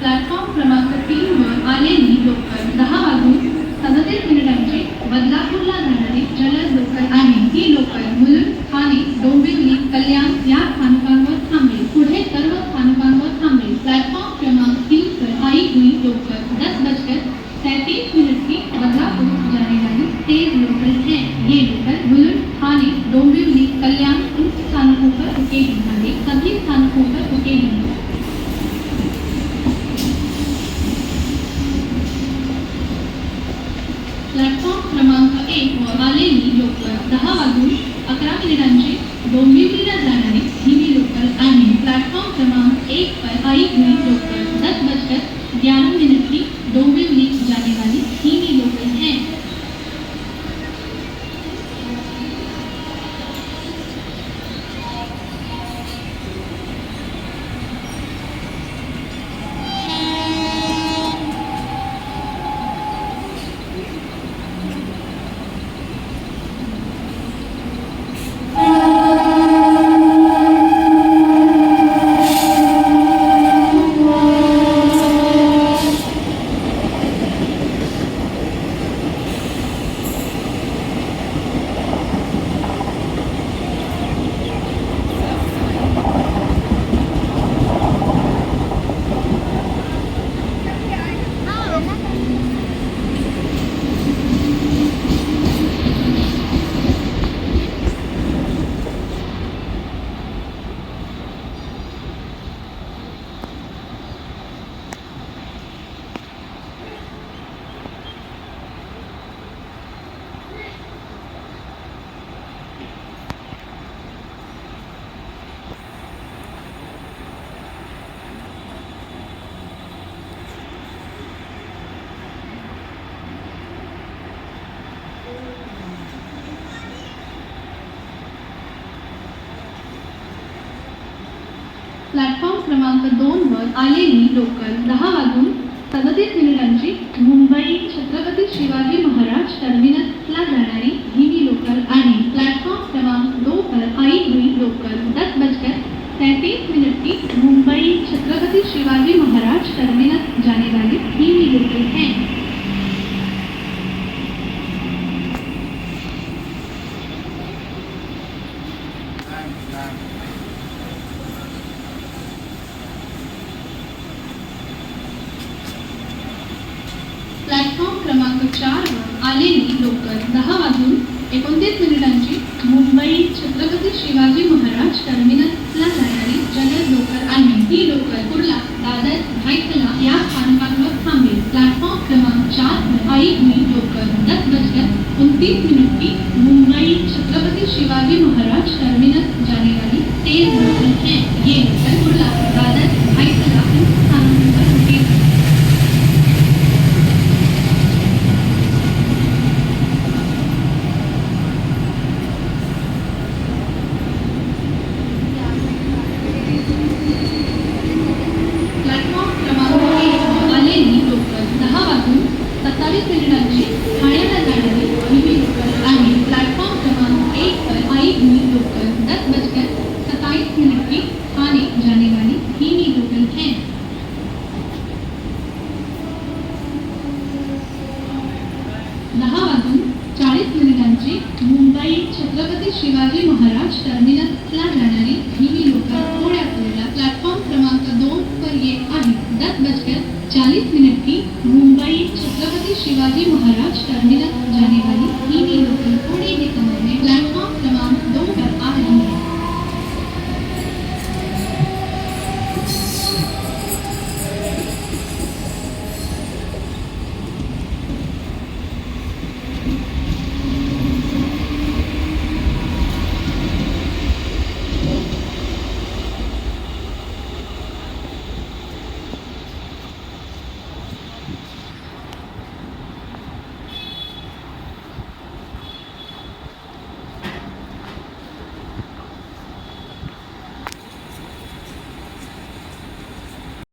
Platform क्रमांक 3 वर आलेली लोकल 10 वाजून 37 मिनिटांची बदलापूरला जाणारी जलद लोकल आहे। ही लोकल मुलुंड, ठाणे, डोंबिवली, कल्याण या स्थानकांवर थांबेल। पुढे सर्व स्थानकांवर थांबेल। प्लॅटफॉर्म क्रमांक 3 पर आई हुई लोकल 10:33 की बदलापुर जाने वाली तेज लोकल है। ये लोकल मुलुंड, ठाणे, डोंबिवली, कल्याण इन स्थानकों पर रुकेगी। आगे सभी स्थानकों पर रुकेगी। प्लॅटफॉर्म क्रमांक 1 वर आलेली लोकल 10 वाजून 11 मिनिटांची डोंबिवलीला जाणारी धीमी लोकल आहे। प्लॅटफॉर्म क्रमांक 1 पर आई हुई लोकल 10:11 की डोंबिवली जाने वाली धीमी लोकल है। प्लॅटफॉर्म क्रमांक 2 वर आलेली लोकल 10 वाजून 37 मिनिटांची मुंबई छत्रपती शिवाजी महाराज टर्मिनसला जाणारी धीमी लोकल आहे। प्लॅटफॉर्म क्रमांक 2 पर आई हुई लोकल 10:33 की मुंबई छत्रपति शिवाजी महाराज टर्मिनस जाने वाली धीमी लोकल है। प्लॅटफॉर्म क्रमांक 4 वर आलेली लोकल 10 वाजून 29 मिनिटांची मुंबई छत्रपती शिवाजी महाराज टर्मिनसला जाणारी जलद लोकल आहे। ही लोकल कुर्ला, दादर, भाईखला या स्थानकांवर थांबेल। प्लॅटफॉर्म क्रमांक 4 पर आई हुई लोकल 10:29 की मुंबई छत्रपति शिवाजी महाराज टर्मिनस जाने वाली तेज लोकल है। ये लोकल कुर्ला, दादर, भाईखला इन स्थानकों पर रुकेगी। मिनिटांची ठाण्याला जाणारी धीमी लोकल आहे। प्लॅटफॉर्म क्रमांक 1 पर आई हुई लोकल 10:27 की ठाणे जाने वाली धीमी लोकल है। दहा वाजून 40 मिनिटांची मुंबई छत्रपती शिवाजी महाराज टर्मिनसला जाणारी धीमी लोकल थोड्या वेळेला प्लॅटफॉर्म क्रमांक 2 पर येत आहे। 10:40 की मुंबई छत्रपति शिवाजी महाराज टर्मिनस